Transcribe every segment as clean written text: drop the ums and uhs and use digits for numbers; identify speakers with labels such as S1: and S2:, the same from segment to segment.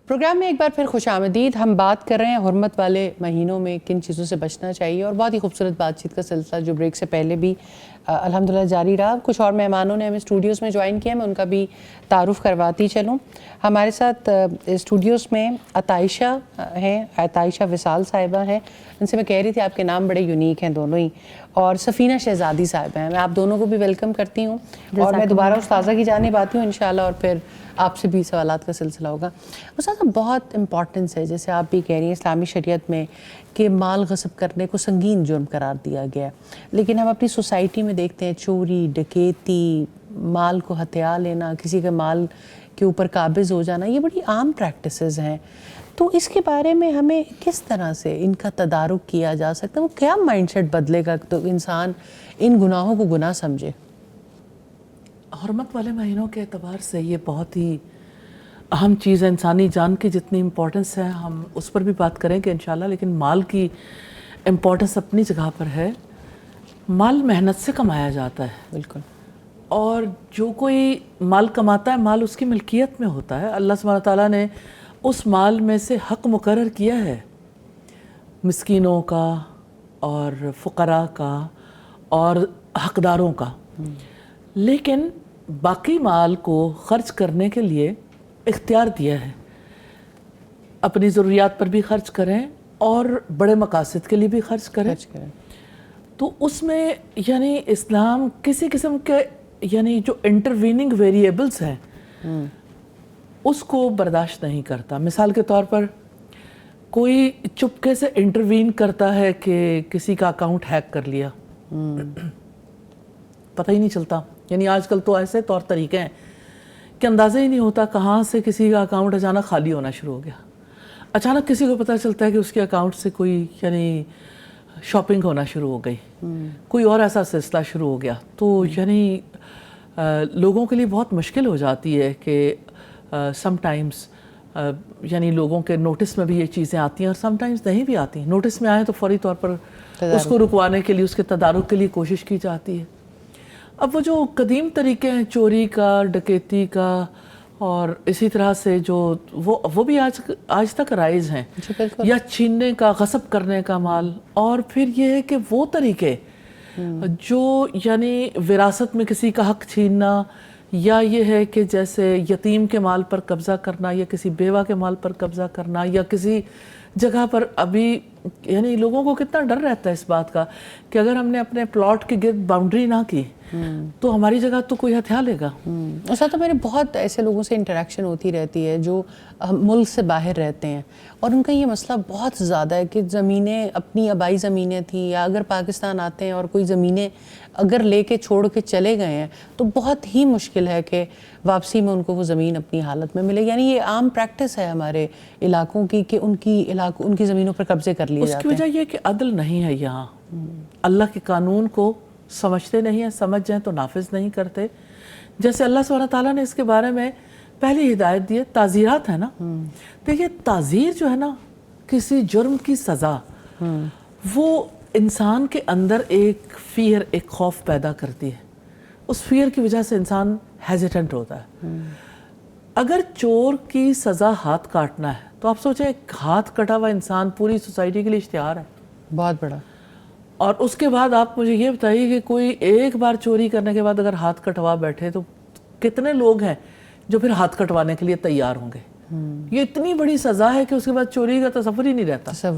S1: Programme میں ایک بار پھر خوش آمدید. ہم بات کر رہے ہیں حرمت والے مہینوں میں کن چیزوں سے بچنا چاہیے، اور بہت ہی خوبصورت بات چیت کا سلسلہ جو بریک سے پہلے بھی الحمدللہ جاری رہا. کچھ اور مہمانوں نے ہمیں اسٹوڈیوز میں جوائن کیا، میں ان کا بھی تعارف کرواتی چلوں. ہمارے ساتھ اسٹوڈیوز میں عطائشہ ہیں، عطائشہ وصال صاحبہ ہیں. ان سے میں کہہ رہی تھی آپ کے نام بڑے یونیک ہیں دونوں ہی. اور سفینہ شہزادی صاحبہ ہیں. میں آپ دونوں کو بھی ویلکم کرتی ہوں، اور میں دوبارہ استاذہ کی جانب آتی ہوں انشاءاللہ، اور پھر آپ سے بھی سوالات کا سلسلہ ہوگا. استاذہ بہت امپورٹنس ہے، جیسے آپ بھی کہہ رہی ہیں اسلامی شریعت میں، کہ مال غصب کرنے کو سنگین جرم قرار دیا گیا ہے. لیکن ہم اپنی سوسائٹی میں دیکھتے ہیں چوری، ڈکیتی، مال کو ہتھیا لینا، کسی کے مال کے اوپر قابض ہو جانا، یہ بڑی عام پریکٹسز ہیں. تو اس کے بارے میں ہمیں کس طرح سے ان کا تدارک کیا جا سکتا ہے؟ وہ کیا مائنڈ سیٹ بدلے گا تو انسان ان گناہوں کو گناہ سمجھے؟
S2: حرمت والے مہینوں کے اعتبار سے یہ بہت ہی اہم چیز ہے. انسانی جان کی جتنی امپورٹنس ہے ہم اس پر بھی بات کریں گے انشاءاللہ، لیکن مال کی امپورٹنس اپنی جگہ پر ہے. مال محنت سے کمایا جاتا ہے،
S1: بالکل.
S2: اور جو کوئی مال کماتا ہے مال اس کی ملکیت میں ہوتا ہے. اللہ سبحانہ تعالیٰ نے اس مال میں سے حق مقرر کیا ہے، مسکینوں کا اور فقراء کا اور حقداروں کا. لیکن باقی مال کو خرچ کرنے کے لیے اختیار دیا ہے. اپنی ضروریات پر بھی خرچ کریں اور بڑے مقاصد کے لیے بھی خرچ کریں. تو اس میں یعنی اسلام کسی قسم کے یعنی جو انٹرویننگ ویریبلز ہیں اس کو برداشت نہیں کرتا. مثال کے طور پر کوئی چپکے سے انٹروین کرتا ہے کہ کسی کا اکاؤنٹ ہیک کر لیا، پتہ ہی نہیں چلتا. یعنی آج کل تو ایسے طور طریقے ہیں کہ اندازہ ہی نہیں ہوتا کہاں سے کسی کا اکاؤنٹ اچانک خالی ہونا شروع ہو گیا. اچانک کسی کو پتہ چلتا ہے کہ اس کے اکاؤنٹ سے کوئی یعنی شاپنگ ہونا شروع ہو گئی، کوئی اور ایسا سلسلہ شروع ہو گیا. تو یعنی لوگوں کے لیے بہت مشکل ہو جاتی ہے کہ سم ٹائمز یعنی لوگوں کے نوٹس میں بھی یہ چیزیں آتی ہیں اور سم ٹائمز نہیں بھی آتی. نوٹس میں آئیں تو فوری طور پر اس کو رکوانے کے لیے، اس کے تدارک کے لیے کوشش کی جاتی ہے. اب وہ جو قدیم طریقے ہیں چوری کا، ڈکیتی کا، اور اسی طرح سے جو وہ بھی آج تک رائج ہیں، یا چھیننے کا، غصب کرنے کا مال. اور پھر یہ ہے کہ وہ طریقے جو یعنی وراثت میں کسی کا حق چھیننا، یا یہ ہے کہ جیسے یتیم کے مال پر قبضہ کرنا، یا کسی بیوہ کے مال پر قبضہ کرنا، یا کسی جگہ پر ابھی یعنی لوگوں کو کتنا ڈر رہتا ہے اس بات کا کہ اگر ہم نے اپنے پلاٹ کے گرد باؤنڈری نہ کی تو ہماری جگہ تو کوئی ہتھیا لے گا.
S1: ایسا تو میرے بہت ایسے لوگوں سے انٹریکشن ہوتی رہتی ہے جو ملک سے باہر رہتے ہیں، اور ان کا یہ مسئلہ بہت زیادہ ہے کہ زمینیں اپنی آبائی زمینیں تھیں، یا اگر پاکستان آتے ہیں اور کوئی زمینیں اگر لے کے چھوڑ کے چلے گئے ہیں تو بہت ہی مشکل ہے کہ واپسی میں ان کو وہ زمین اپنی حالت میں ملے. یعنی یہ عام پریکٹس ہے ہمارے علاقوں کی کہ ان کی زمینوں پر قبضے کر لیے جاتے ہیں.
S2: اس کی وجہ یہ کہ عدل نہیں ہے یہاں. اللہ کے قانون کو سمجھتے نہیں ہیں، سمجھ جائیں تو نافذ نہیں کرتے. جیسے اللہ سبحانہ تعالیٰ نے اس کے بارے میں پہلی ہدایت دی ہے، تعزیرات ہے نا. دیکھیے تعزیر جو ہے نا، کسی جرم کی سزا، وہ انسان کے اندر ایک فیئر، ایک خوف پیدا کرتی ہے. اس فیئر کی وجہ سے انسان ہیزیٹنٹ ہوتا ہے. اگر چور کی سزا ہاتھ کاٹنا ہے تو آپ سوچیں ایک ہاتھ کٹا ہوا انسان پوری سوسائٹی کے لیے اشتہار ہے
S1: بہت بڑا. اور
S2: اس کے بعد آپ مجھے یہ بتائیے کہ کوئی ایک بار چوری کرنے کے بعد اگر ہاتھ کٹوا بیٹھے تو کتنے لوگ ہیں جو پھر ہاتھ کٹوانے کے لیے تیار ہوں گے. یہ اتنی بڑی سزا ہے کہ اس کے بعد چوری کا تصور ہی نہیں رہتا.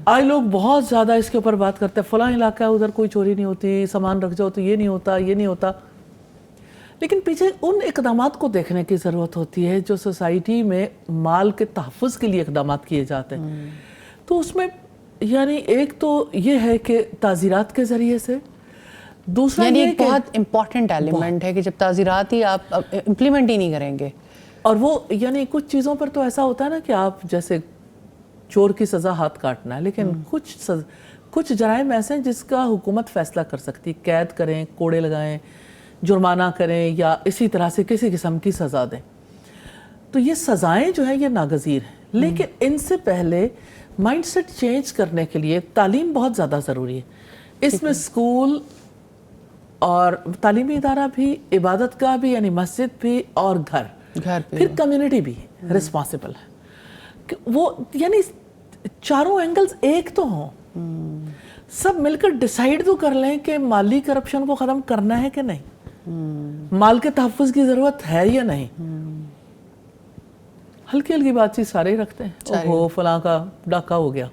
S2: آج لوگ بہت زیادہ اس کے اوپر بات کرتے ہیں، فلاں علاقہ ہے ادھر کوئی چوری نہیں ہوتی، سامان رکھ جاؤ تو یہ نہیں ہوتا، یہ نہیں ہوتا. لیکن پیچھے ان اقدامات کو دیکھنے کی ضرورت ہوتی ہے جو سوسائٹی میں مال کے تحفظ کے لیے اقدامات کیے جاتے ہیں. تو اس میں یعنی ایک تو یہ ہے کہ تعزیرات کے ذریعے سے، دوسرا
S1: یعنی
S2: یہ
S1: ایک بہت امپورٹنٹ ایلیمنٹ ہے کہ جب تعزیرات ہی آپ امپلیمنٹ ہی نہیں کریں گے.
S2: اور وہ یعنی کچھ چیزوں پر تو ایسا ہوتا ہے نا کہ آپ جیسے چور کی سزا ہاتھ کاٹنا ہے، لیکن کچھ جرائم ایسے ہیں جس کا حکومت فیصلہ کر سکتی، قید کریں، کوڑے لگائیں، جرمانہ کریں یا اسی طرح سے کسی قسم کی سزا دیں. تو یہ سزائیں جو ہیں یہ ناگزیر ہیں، لیکن ان سے پہلے مائنڈ سیٹ چینج کرنے کے لیے تعلیم بہت زیادہ ضروری ہے. اس میں اسکول اور تعلیمی ادارہ بھی، عبادت گاہ بھی یعنی مسجد بھی، اور گھر پھر کمیونٹی بھی رسپانسبل ہے کہ وہ یعنی چاروں اینگلز ایک تو ہوں، سب مل کر ڈیسائیڈ تو کر لیں کہ مالی کرپشن کو ختم کرنا ہے کہ نہیں، مال کے تحفظ کی ضرورت ہے یا نہیں. ہلکی ہلکی بات چیت سارے ہی رکھتے ہیں، وہ فلاں کا ڈاکہ ہو گیا،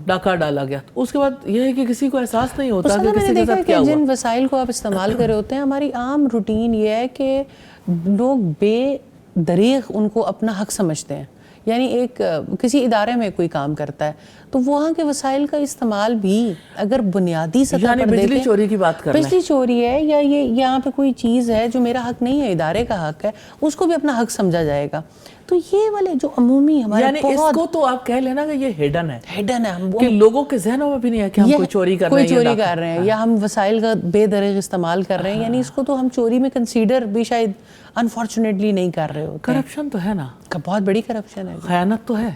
S2: ڈاکہ ڈالا گیا، اس کے بعد یہ ہے کہ کسی کو احساس نہیں ہوتا کہ کسی کے ساتھ کیا ہوا.
S1: جن وسائل کو آپ استعمال کر رہے ہوتے ہیں، ہماری عام روٹین یہ ہے کہ لوگ بے دریغ ان کو اپنا حق سمجھتے ہیں. یعنی ایک کسی ادارے میں کوئی کام کرتا ہے تو وہاں کے وسائل کا استعمال بھی اگر بنیادی سطح پر دیکھیں،
S2: بجلی چوری کی بات کر رہے ہیں،
S1: بجلی چوری ہے یا یہ یہاں پہ کوئی چیز ہے جو میرا حق نہیں ہے، ادارے کا حق ہے، اس کو بھی اپنا حق سمجھا جائے گا. تو یہ والے جو عمومی ہمارے
S2: یعنی اس کو تو آپ کہہ لینا کہ یہ ہیڈن ہے کہ
S1: کہ
S2: لوگوں کے ذہنوں میں بھی نہیں ہے کہ ہم کوئی چوری کر رہے ہیں
S1: یا ہم وسائل کا بے دریغ استعمال کر رہے ہیں، یعنی اس کو تو ہم چوری میں کنسیڈر بھی شاید انفارچونیٹلی نہیں کر رہے ہوتے.
S2: کرپشن تو ہے نا،
S1: بہت بڑی کرپشن ہے،
S2: خیانت تو ہے.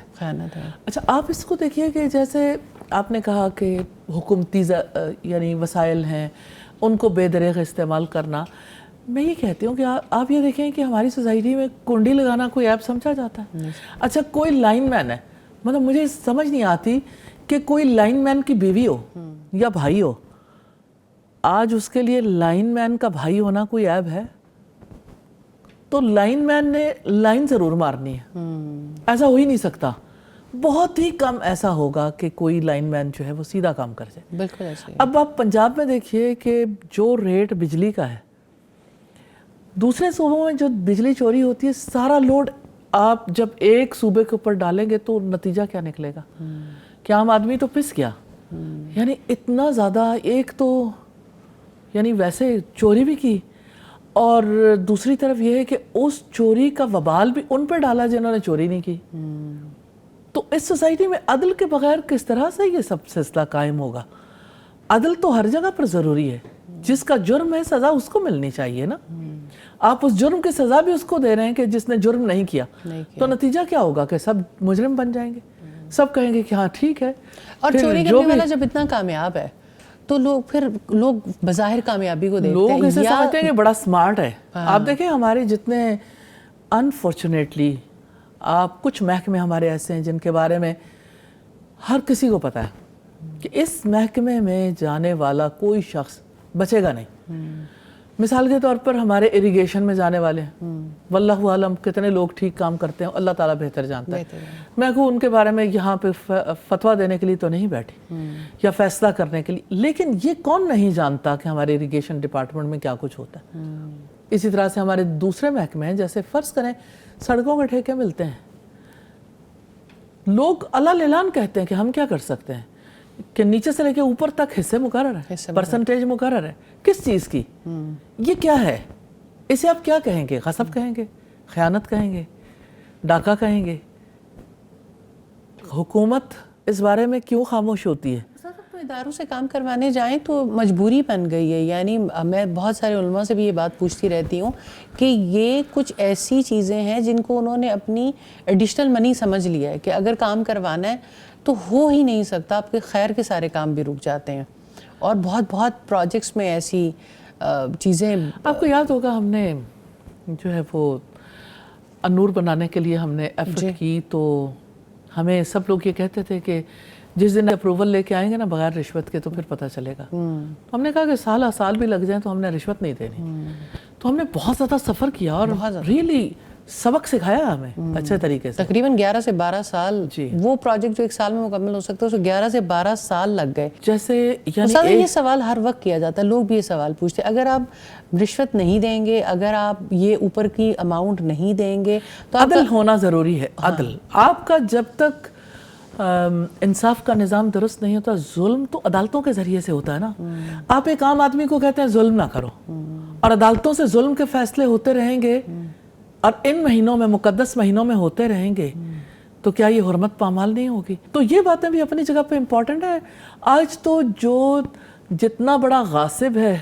S2: اچھا آپ اس کو دیکھیے کہ جیسے آپ نے کہا کہ حکومتی یعنی وسائل ہیں ان کو بے دریغ استعمال کرنا. میں یہ کہتی ہوں کہ آپ یہ دیکھیں کہ ہماری سوسائٹی میں کنڈی لگانا کوئی ایپ سمجھا جاتا ہے. اچھا کوئی لائن مین ہے، مطلب مجھے سمجھ نہیں آتی کہ کوئی لائن مین کی بیوی ہو یا بھائی ہو، آج اس کے لیے لائن مین کا بھائی ہونا کوئی عیب ہے؟ تو لائن مین نے لائن ضرور مارنی ہے، ایسا ہو ہی نہیں سکتا. بہت ہی کم ایسا ہوگا کہ کوئی لائن مین جو ہے وہ سیدھا کام کر جائے.
S1: بالکل ایسے.
S2: اب آپ پنجاب میں دیکھیے کہ جو ریٹ بجلی کا ہے، دوسرے صوبوں میں جو بجلی چوری ہوتی ہے، سارا لوڈ آپ جب ایک صوبے کے اوپر ڈالیں گے تو نتیجہ کیا نکلے گا کہ عام آدمی تو پس گیا. یعنی اتنا زیادہ، ایک تو یعنی ویسے چوری بھی کی، اور دوسری طرف یہ ہے کہ اس چوری کا وبال بھی ان پہ ڈالا جنہوں نے چوری نہیں کی. تو اس سوسائٹی میں عدل کے بغیر کس طرح سے یہ سب سلسلہ قائم ہوگا؟ عدل تو ہر جگہ پر ضروری ہے، جس کا جرم ہے سزا اس کو ملنی چاہیے نا. آپ اس جرم کی سزا بھی اس کو دے رہے ہیں کہ جس نے جرم نہیں کیا، تو نتیجہ کیا ہوگا کہ سب مجرم بن جائیں گے، سب کہیں گے کہ ہاں ٹھیک ہے.
S1: اور چوری کرنے والا جب اتنا کامیاب ہے تو لوگ بظاہر کامیابی کو دیکھتے ہیں،
S2: لوگ اسے سمجھتے ہیں کہ بڑا سمارٹ ہے. آپ دیکھیں ہمارے جتنے انفارچونیٹلی آپ کچھ محکمے ہمارے ایسے ہیں جن کے بارے میں ہر کسی کو پتا ہے کہ اس محکمے میں جانے والا کوئی شخص بچے گا نہیں. مثال کے طور پر ہمارے اریگیشن میں جانے والے ہیں، واللہ عالم کتنے لوگ ٹھیک کام کرتے ہیں، اللہ تعالیٰ بہتر جانتا ہے. میں کو ان کے بارے میں یہاں پہ فتویٰ دینے کے لیے تو نہیں بیٹھی یا فیصلہ کرنے کے لیے، لیکن یہ کون نہیں جانتا کہ ہمارے اریگیشن ڈپارٹمنٹ میں کیا کچھ ہوتا ہے. اسی طرح سے ہمارے دوسرے محکمے ہیں، جیسے فرض کریں سڑکوں کے ٹھیکے ملتے ہیں، لوگ اللہ اعلان کہتے ہیں کہ ہم کیا کر سکتے ہیں کہ نیچے سے لے کے اوپر تک حصے مقرر ہے، پرسنٹیج مقرر ہے. کس چیز کی؟ یہ کیا ہے؟ اسے آپ کیا کہیں گے؟ غصب کہیں گے، خیانت کہیں گے، ڈاکہ کہیں گے؟ حکومت اس بارے میں کیوں خاموش ہوتی ہے؟
S1: اداروں سے کام کروانے جائیں تو مجبوری بن گئی ہے. یعنی میں بہت سارے علماء سے بھی یہ بات پوچھتی رہتی ہوں کہ یہ کچھ ایسی چیزیں ہیں جن کو انہوں نے اپنی ایڈیشنل منی سمجھ لیا ہے کہ اگر کام کروانا ہے تو ہو ہی نہیں سکتا، آپ کے خیر کے سارے کام بھی رک جاتے ہیں. اور بہت پروجیکٹس میں ایسی چیزیں،
S2: آپ کو یاد ہوگا ہم نے جو ہے وہ انور بنانے کے لیے ہم نے ایفرٹ کی، تو ہمیں سب لوگ یہ کہتے تھے کہ جس دن اپروول لے کے آئیں گے نا بغیر رشوت کے تو پھر پتہ چلے گا. ہم نے کہا کہ سال بھی لگ جائیں تو ہم نے رشوت نہیں دینی. تو ہم نے بہت زیادہ سفر کیا اور ریلی سبق سکھایا ہمیں اچھے طریقے سے.
S1: تقریباً 11 سے 12 سال وہ پروجیکٹ جو ایک سال میں مکمل ہو سکتا ہے، اس کو 11 سے 12 سال لگ گئے.
S2: جیسے
S1: یہ سوال ہر وقت کیا جاتا ہے، لوگ بھی یہ سوال پوچھتے ہیں، اگر آپ رشوت نہیں دیں گے، اگر آپ یہ اوپر کی اماؤنٹ نہیں دیں گے تو
S2: عدل ہونا ضروری ہے. عدل آپ کا جب تک انصاف کا نظام درست نہیں ہوتا، ظلم تو عدالتوں کے ذریعے سے ہوتا ہے نا. آپ ایک عام آدمی کو کہتے ہیں ظلم نہ کرو، اور عدالتوں سے ظلم کے فیصلے ہوتے رہیں گے اور ان مہینوں میں، مقدس مہینوں میں ہوتے رہیں گے، تو کیا یہ حرمت پامال نہیں ہوگی؟ تو یہ باتیں بھی اپنی جگہ پہ امپورٹنٹ ہے. آج تو جو جتنا بڑا غاصب ہے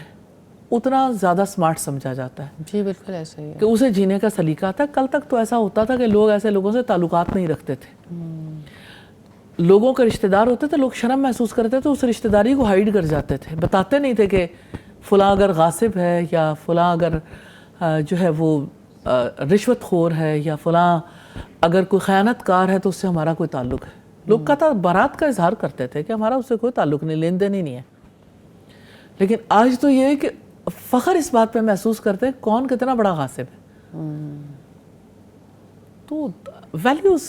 S2: اتنا زیادہ سمارٹ سمجھا جاتا ہے.
S1: جی بالکل ایسا ہی ہے
S2: کہ اسے جینے کا سلیقہ آتا ہے. کل تک تو ایسا ہوتا تھا کہ لوگ ایسے لوگوں سے تعلقات نہیں رکھتے تھے. لوگوں کے رشتہ دار ہوتے تھے, لوگ شرم محسوس کرتے تھے, اس رشتہ داری کو ہائیڈ کر جاتے تھے, بتاتے نہیں تھے کہ فلاں اگر غاصب ہے یا فلاں اگر جو ہے وہ رشوت خور ہے یا فلاں اگر کوئی خیانت کار ہے تو اس سے ہمارا کوئی تعلق ہے. لوگ کہتا برات کا اظہار کرتے تھے کہ ہمارا اس سے کوئی تعلق نہیں, لین دین ہی نہیں ہے. لیکن آج تو یہ ہے کہ فخر اس بات پہ محسوس کرتے ہیں کون کتنا بڑا غاصب ہے. تو ویلیوز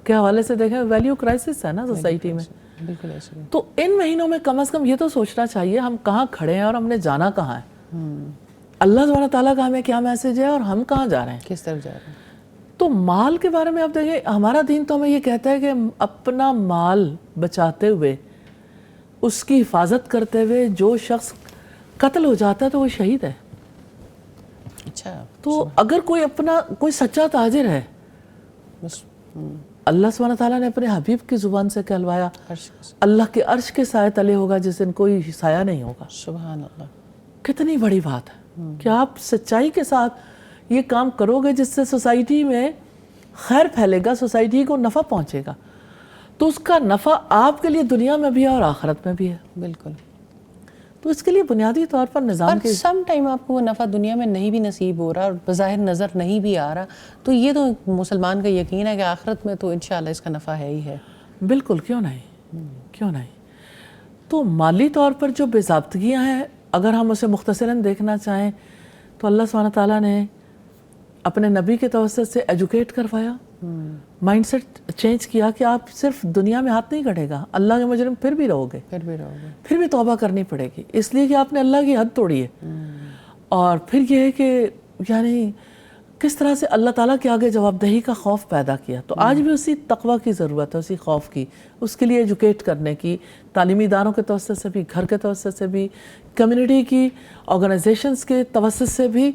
S2: کے حوالے سے دیکھیں, ویلیو کرائسس ہے نا سوسائٹی میں.
S1: بالکل ایسا ہی.
S2: تو ان مہینوں میں کم از کم یہ تو سوچنا چاہیے ہم کہاں کھڑے ہیں اور ہم نے جانا کہاں ہے. اللہ سبحانہ تعالیٰ کا ہمیں کیا میسج ہے اور ہم کہاں جا رہے ہیں,
S1: کس طرف جا رہے ہیں.
S2: تو مال کے بارے میں آپ دیکھیں, ہمارا دین تو ہمیں یہ کہتا ہے کہ اپنا مال بچاتے ہوئے, اس کی حفاظت کرتے ہوئے جو شخص قتل ہو جاتا ہے تو وہ شہید ہے.
S1: اچھا.
S2: تو اگر کوئی سچا تاجر ہے,
S1: بس
S2: اللہ سبحانہ تعالیٰ نے اپنے حبیب کی زبان سے کہلوایا اللہ کے عرش کے سائے تلے ہوگا جس دن کوئی سایہ نہیں ہوگا.
S1: سبحان اللہ.
S2: کتنی بڑی بات ہے کہ آپ سچائی کے ساتھ یہ کام کرو گے جس سے سوسائٹی میں خیر پھیلے گا, سوسائٹی کو نفع پہنچے گا, تو اس کا نفع آپ کے لیے دنیا میں بھی ہے اور آخرت میں بھی ہے.
S1: بالکل.
S2: تو اس کے لیے بنیادی طور پر نظام
S1: اور سم ٹائم آپ کو وہ نفع دنیا میں نہیں بھی نصیب ہو رہا اور بظاہر نظر نہیں بھی آ رہا, تو یہ تو مسلمان کا یقین ہے کہ آخرت میں تو انشاءاللہ اس کا نفع ہے ہی ہے.
S2: بالکل, کیوں نہیں. تو مالی طور پر جو بے ضابطگیاں ہیں, اگر ہم اسے مختصراً دیکھنا چاہیں تو اللہ سبحانہ تعالیٰ نے اپنے نبی کے توسط سے ایجوکیٹ کروایا, مائنڈ سیٹ چینج کیا کہ آپ صرف دنیا میں ہاتھ نہیں کھڑے گا, اللہ کے مجرم پھر بھی رہو گے, پھر بھی توبہ کرنی پڑے گی, اس لیے کہ آپ نے اللہ کی حد توڑی ہے. اور پھر یہ ہے کہ یعنی کس طرح سے اللہ تعالیٰ کے آگے جواب دہی کا خوف پیدا کیا. تو آج بھی اسی تقوی کی ضرورت ہے, اسی خوف کی, اس کے لیے ایجوکیٹ کرنے کی, تعلیمی اداروں کے توسط سے بھی, گھر کے توسط سے بھی, کمیونٹی کی آرگنائزیشنز کے توسط سے بھی,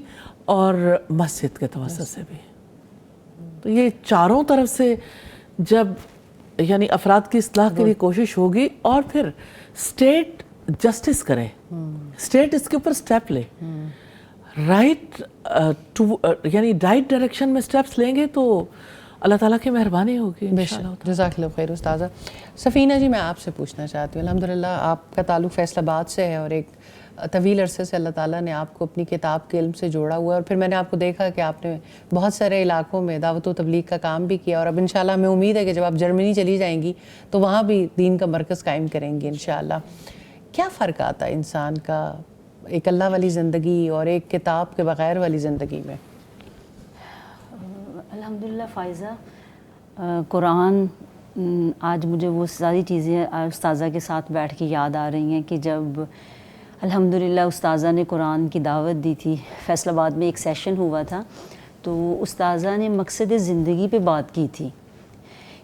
S2: اور مسجد کے توسط سے بھی. تو یہ چاروں طرف سے جب یعنی افراد کی اصلاح کے لیے کوشش ہوگی, اور پھر اسٹیٹ جسٹس کرے, اسٹیٹ اس کے اوپر سٹیپ لے, رائٹ یعنی رائٹ ڈائریکشن میں سٹیپس لیں گے تو اللہ تعالیٰ کی مہربانی ہوگی انشاءاللہ.
S1: جزاک اللہ خیر استاذہ. سفینہ جی, میں آپ سے پوچھنا چاہتی ہوں, الحمدللہ آپ کا تعلق فیصل آباد سے ہے اور ایک طویل عرصے سے اللہ تعالیٰ نے آپ کو اپنی کتاب کے علم سے جوڑا ہوا ہے, اور پھر میں نے آپ کو دیکھا کہ آپ نے بہت سارے علاقوں میں دعوت و تبلیغ کا کام بھی کیا, اور اب انشاءاللہ ہمیں امید ہے کہ جب آپ جرمنی چلی جائیں گی تو وہاں بھی دین کا مرکز قائم کریں گی انشاءاللہ. کیا فرق آتا ہے انسان کا ایک اللہ والی زندگی اور ایک کتاب کے بغیر والی زندگی میں؟
S3: الحمدللہ فائزہ, قرآن آج مجھے وہ ساری چیزیں استاذہ کے ساتھ بیٹھ کے یاد آ رہی ہیں کہ جب الحمدللہ استاذہ نے قرآن کی دعوت دی تھی, فیصل آباد میں ایک سیشن ہوا تھا, تو استاذہ نے مقصد زندگی پہ بات کی تھی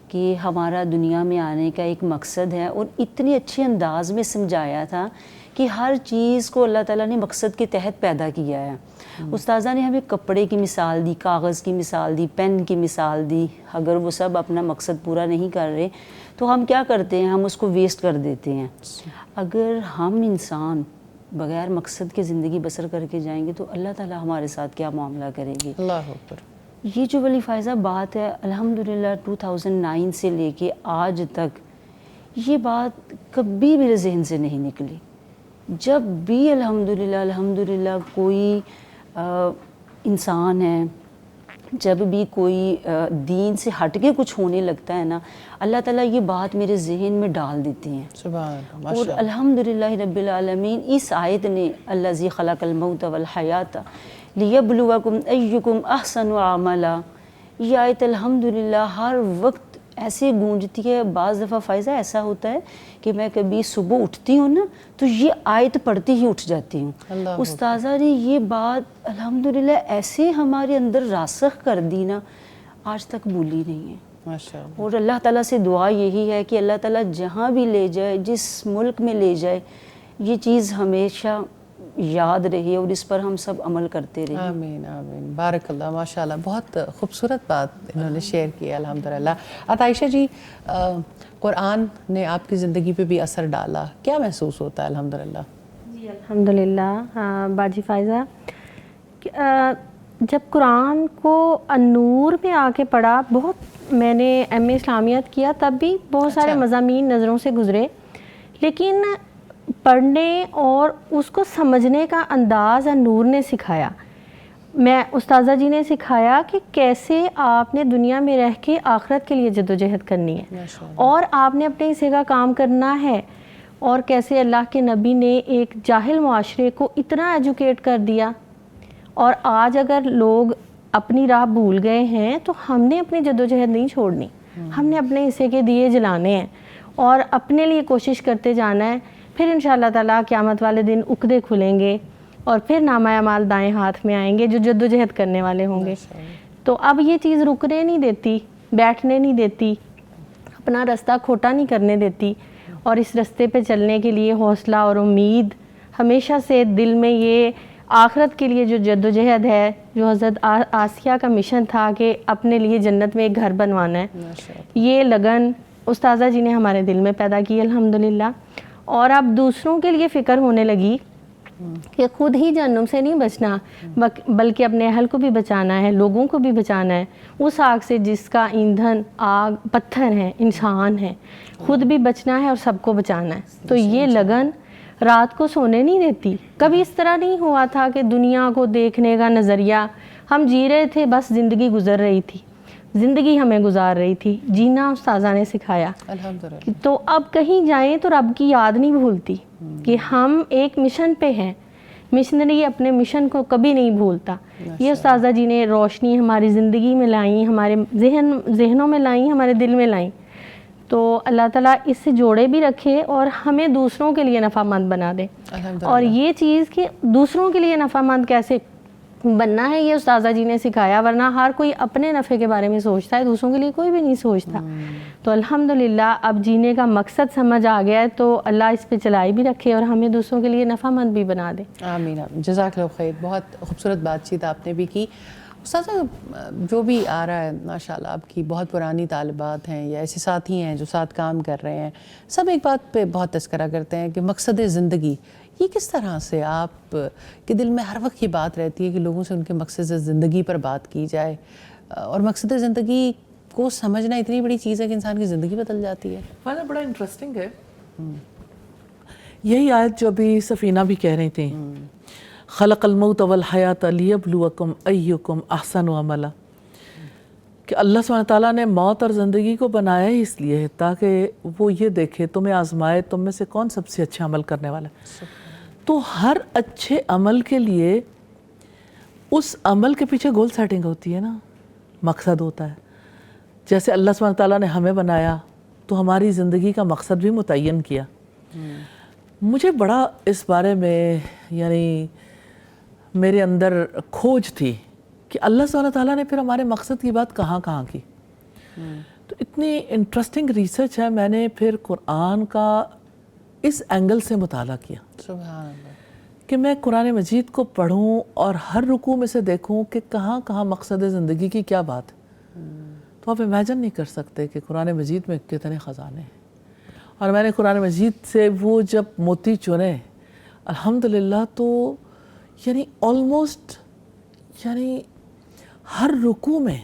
S3: کہ ہمارا دنیا میں آنے کا ایک مقصد ہے, اور اتنے اچھے انداز میں سمجھایا تھا کہ ہر چیز کو اللہ تعالیٰ نے مقصد کے تحت پیدا کیا ہے. استاذہ نے ہمیں کپڑے کی مثال دی, کاغذ کی مثال دی, پین کی مثال دی. اگر وہ سب اپنا مقصد پورا نہیں کر رہے تو ہم کیا کرتے ہیں, ہم اس کو ویسٹ کر دیتے ہیں. اگر ہم انسان بغیر مقصد کے زندگی بسر کر کے جائیں گے تو اللہ تعالیٰ ہمارے ساتھ کیا معاملہ کریں گے.
S1: اللہ اکبر.
S3: یہ جو ولی فائزہ بات ہے, الحمدللہ 2009 سے لے کے آج تک یہ بات کبھی میرے ذہن سے نہیں نکلی. جب بھی الحمدللہ کوئی انسان ہے, جب بھی کوئی دین سے ہٹ کے کچھ ہونے لگتا ہے نا, اللہ تعالیٰ یہ بات میرے ذہن میں ڈال دیتے ہیں.
S1: سبحان
S3: اور الحمدللہ رب العالمین اس آیت نے الذی خلق الموت والحیات لیبلوکم ایکم احسن عملا, یہ آیت الحمدللہ ہر وقت ایسے گونجتی ہے. بعض دفعہ فائزہ ایسا ہوتا ہے کہ میں کبھی صبح اٹھتی ہوں نا تو یہ آیت پڑھتی ہی اٹھ جاتی ہوں. استاذہ نے یہ بات الحمدللہ ایسے ہمارے اندر راسخ کر دی نا, آج تک بھولی نہیں ہے.
S1: ماشاءاللہ.
S3: اور اللہ تعالیٰ سے دعا یہی ہے کہ اللہ تعالیٰ جہاں بھی لے جائے, جس ملک میں لے جائے, یہ چیز ہمیشہ یاد رہے اور اس پر ہم سب عمل کرتے رہیں.
S1: آمین آمین. بارک اللہ. ماشاء اللہ, بہت خوبصورت بات انہوں نے شیئر کی ہے الحمدللہ. عائشہ جی, قرآن نے آپ کی زندگی پہ بھی اثر ڈالا, کیا محسوس ہوتا ہے الحمدللہ؟
S4: جی الحمدللہ باجی فائزہ, جب قرآن کو النور میں آ کے پڑھا, بہت میں نے ایم اے اسلامیات کیا تب بھی بہت سارے مضامین نظروں سے گزرے, لیکن پڑھنے اور اس کو سمجھنے کا انداز النور نے سکھایا. میں استاذہ جی نے سکھایا کہ کیسے آپ نے دنیا میں رہ کے آخرت کے لیے جدوجہد کرنی ہے اور آپ نے اپنے حصے کا کام کرنا ہے, اور کیسے اللہ کے نبی نے ایک جاہل معاشرے کو اتنا ایجوکیٹ کر دیا. اور آج اگر لوگ اپنی راہ بھول گئے ہیں تو ہم نے اپنی جدوجہد نہیں چھوڑنی, ہم نے اپنے حصے کے دیے جلانے ہیں اور اپنے لیے کوشش کرتے جانا ہے. پھر انشاءاللہ تعالیٰ قیامت والے دن عقدے کھلیں گے اور پھر نامہ اعمال دائیں ہاتھ میں آئیں گے جو جدوجہد کرنے والے ہوں گے. تو اب یہ چیز رکنے نہیں دیتی, بیٹھنے نہیں دیتی, اپنا رستہ کھوٹا نہیں کرنے دیتی, اور اس رستے پہ چلنے کے لیے حوصلہ اور امید ہمیشہ سے دل میں, یہ آخرت کے لیے جو جدوجہد ہے, جو حضرت آسیہ کا مشن تھا کہ اپنے لیے جنت میں ایک گھر بنوانا ہے, یہ لگن استاذہ جی نے ہمارے دل میں پیدا کی الحمدللہ. اور اب دوسروں کے لیے فکر ہونے لگی کہ خود ہی جہنم سے نہیں بچنا بلکہ اپنے اہل کو بھی بچانا ہے, لوگوں کو بھی بچانا ہے اس آگ سے جس کا ایندھن آگ پتھر ہے, انسان ہے. خود بھی بچنا ہے اور سب کو بچانا ہے. تو یہ لگن رات کو سونے نہیں دیتی. کبھی اس طرح نہیں ہوا تھا کہ دنیا کو دیکھنے کا نظریہ, ہم جی رہے تھے, بس زندگی گزر رہی تھی, زندگی ہمیں گزار رہی تھی, جینا استاذہ نے سکھایا. تو اب کہیں جائیں تو رب کی یاد نہیں بھولتی کہ ہم ایک مشن پہ ہیں. مشنری اپنے مشن کو کبھی نہیں بھولتا. یہ استاذہ جی نے روشنی ہماری زندگی میں لائیں, ہمارے ذہنوں میں لائیں, ہمارے دل میں لائیں. تو اللہ تعالیٰ اس سے جوڑے بھی رکھے اور ہمیں دوسروں کے لیے نفع مند بنا دے. اور یہ چیز کہ دوسروں کے لیے نفع مند کیسے بننا ہے, یہ استاذہ جی نے سکھایا. ورنہ ہر کوئی اپنے نفع کے بارے میں سوچتا ہے, دوسروں کے لیے کوئی بھی نہیں سوچتا. تو الحمدللہ اب جینے کا مقصد سمجھ آ گیا ہے, تو اللہ اس پہ چلائی بھی رکھے اور ہمیں دوسروں کے لیے نفع مند بھی بنا دے.
S1: آمین. جزاک اللہ خیر. بہت خوبصورت بات چیت آپ نے بھی کی. استاذہ, جو بھی آ رہا ہے ماشاءاللہ آپ کی بہت پرانی طالبات ہیں یا ایسے ساتھی ہیں جو ساتھ کام کر رہے ہیں, سب ایک بات پہ بہت تذکرہ کرتے ہیں کہ مقصد زندگی, یہ کس طرح سے آپ کے دل میں ہر وقت یہ بات رہتی ہے کہ لوگوں سے ان کے مقصد زندگی پر بات کی جائے, اور مقصد زندگی کو سمجھنا اتنی بڑی چیز ہے کہ انسان کی زندگی بدل جاتی ہے.
S2: بڑا انٹرسٹنگ ہے. یہی آیت جو ابھی سفینہ بھی کہہ رہی تھیں, خلق الموت والحیات لیبلوکم ایکم احسن عملا, کہ اللہ سبحانہ تعالیٰ نے موت اور زندگی کو بنایا ہی اس لیے تاکہ وہ یہ دیکھے, تمہیں آزمائے تم میں سے کون سب سے اچھا عمل کرنے والا ہے. تو ہر اچھے عمل کے لیے اس عمل کے پیچھے گول سیٹنگ ہوتی ہے نا, مقصد ہوتا ہے. جیسے اللہ سبحانہ تعالیٰ نے ہمیں بنایا تو ہماری زندگی کا مقصد بھی متعین کیا. مجھے بڑا اس بارے میں یعنی میرے اندر کھوج تھی کہ اللہ سبحانہ تعالیٰ نے پھر ہمارے مقصد کی بات کہاں کہاں کی. تو اتنی انٹرسٹنگ ریسرچ ہے, میں نے پھر قرآن کا اس اینگل سے مطالعہ کیا.
S1: سبحان اللہ.
S2: کہ میں قرآن مجید کو پڑھوں اور ہر رکوع میں سے دیکھوں کہ کہاں کہاں مقصد زندگی کی کیا بات ہے. تو آپ امیجن نہیں کر سکتے کہ قرآن مجید میں کتنے خزانے ہیں. اور میں نے قرآن مجید سے وہ جب موتی چنے الحمدللہ, تو یعنی آلموسٹ یعنی ہر رکوع میں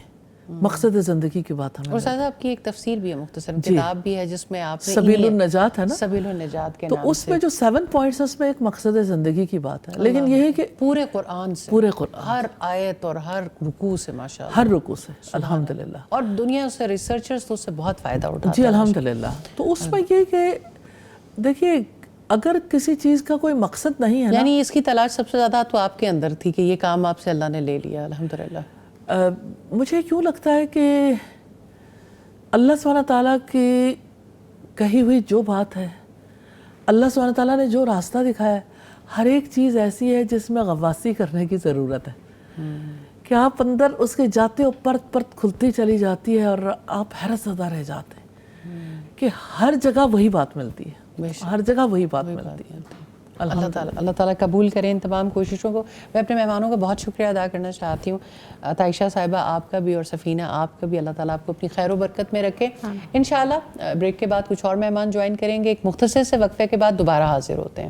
S2: مقصد زندگی کی بات ہمیں.
S1: اور ساتھ آپ کی ایک تفسیر بھی ہے, مختصر کتاب بھی ہے جس میں آپ نے
S2: سبیل النجات ہے نا,
S1: سبیل النجات کے
S2: تو
S1: نام
S2: اس میں جو 7 پوائنٹس اس میں ایک مقصد زندگی کی بات ہے. لیکن یہ ہے کہ
S1: پورے قرآن سے,
S2: پورے قرآن,
S1: ہر آیت اور ہر رکوع سے ماشاءاللہ,
S2: ہر رکوع سے الحمدللہ,
S1: اور دنیا سے ریسرچرز تو اس سے بہت فائدہ اٹھاتے ہیں.
S2: جی الحمدللہ. تو اس میں یہ کہ دیکھیے اگر کسی چیز کا کوئی مقصد نہیں ہے نا,
S1: یعنی اس کی تلاش سب سے زیادہ تو آپ کے اندر تھی کہ یہ کام آپ سے اللہ نے لے لیا الحمدللہ.
S2: مجھے کیوں لگتا ہے کہ اللہ سبحانہ تعالیٰ کی کہی ہوئی جو بات ہے, اللہ سبحانہ تعالیٰ نے جو راستہ دکھایا ہے, ہر ایک چیز ایسی ہے جس میں غواصی کرنے کی ضرورت ہے. کہ آپ اندر اس کے جاتے ہو, پرت پرت کھلتی چلی جاتی ہے اور آپ حیرت زدہ رہ جاتے ہیں کہ ہر جگہ وہی بات ملتی ہے, ہر جگہ وہی بات ملتی ہے.
S1: اللہ تعالیٰ قبول کریں ان تمام کوششوں کو. میں اپنے مہمانوں کا بہت شکریہ ادا کرنا چاہتی ہوں. عائشہ صاحبہ آپ کا بھی اور سفینہ آپ کا بھی اللہ تعالیٰ آپ کو اپنی خیر و برکت میں رکھے. انشاءاللہ بریک کے بعد کچھ اور مہمان جوائن کریں گے. ایک مختصر سے وقفے کے بعد دوبارہ حاضر ہوتے ہیں.